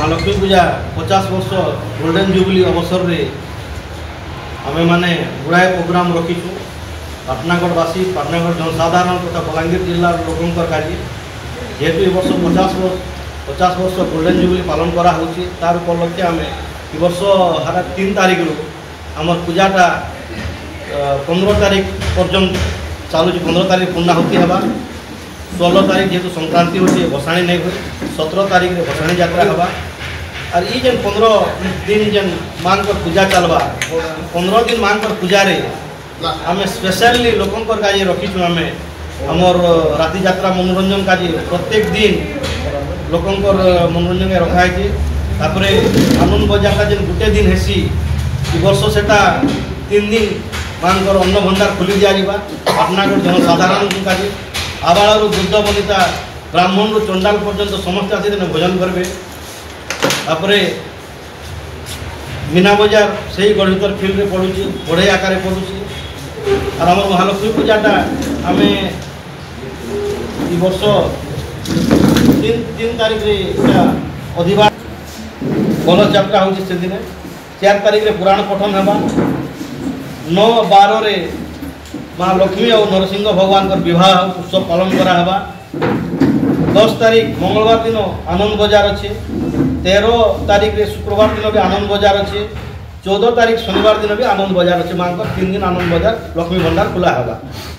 महालक्ष्मी पूजा 50 वर्ष golden jubilee अवसर रे आमे माने गुड़ाए प्रोग्राम रखीचु। पाटनागढ़वासी पाटनागढ़ जनसाधारण तथा बलांगीर जिलार लोकंकर काजी जेहेतु ए वर्ष 50 वर्ष गोल्डन जुबली पालन करा होची तार उपलक्षे आमे ए वर्ष हारा 3 तारीख रु आमर पूजाटा 15 तारीख पर्यंत चालू 15 तारीख पूर्णाहुति हेबा। 16 तारीख जेहेतु संक्रांति होची भसाणी नहीं हुई 17 तारीख रे भसाणी यात्रा हेबा। और ये जन 15 दिन जन मान पर पूजा चलवा 15 दिन मान पर पूजा रे आम स्पेशली लोकंकर काजे रखीचु। आम आमर राति यात्रा मनोरंजन काजे प्रत्येक दिन लोकंकर मनोरंजन रखाई। तापरे आनंद बजार का जन गुटे दिन हेसी वर्ष सेटा 3 दिन मानकर अन्न भंडार खोली दिया। पाटनागढ़ जनसाधारण काजे आबाल वृद्ध वनिता ब्राह्मण रु चंडाल पर्यंत समस्त आसी भोजन करेंगे। तापरे मीना बजार से गणितर फील्ड रे पड़ुची बढ़े आकार पड़ुची। और आम महालक्ष्मी पूजाटा आम वर्ष 3 तारीख रे अधिवास कलश यात्रा होची। से दिन 4 तारीख रे पुराण पठन हेबा। 9-12 रे माँ लक्ष्मी और नरसिंह भगवान का विवाह उत्सव पालन करा हेबा। 10 तारीख मंगलवार दिन आनंद बजार अच्छे। 13 तारीख रे शुक्रवार दिन भी आनंद बजार अच्छे। 14 तारीख शनिवार दिन भी आनंद बजार अच्छे। माँ 3 दिन आनंद बजार लक्ष्मी भंडार खुला हेबा।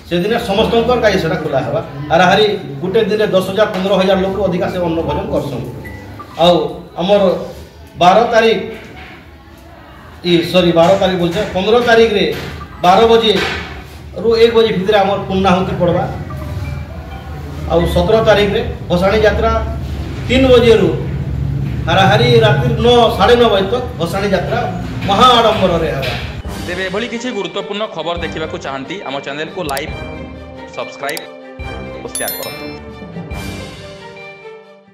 से दिन समस्त का खुला हेबा। हाराहारी गुटे दिन 10,000-15,000 लोक अधिका से अन्न भोजन करसन। आमर 12 तारीख 12 तारीख बोलते 15 तारीख रे 12 बजे रु 1 बजे भितर आमर पूर्णाहुति पड़वा। और 17 तारीख रे भसाणी यात्रा 3 बजे रु हाराहारी रात्रि 9-9:30 बजे तक भसाणी यात्रा महा आडंबर रे हेबा। तेबे एभली किसी गुरुत्वपूर्ण खबर देखा चाहती आम चैनल को लाइक सब्सक्राइब और शेयर करते।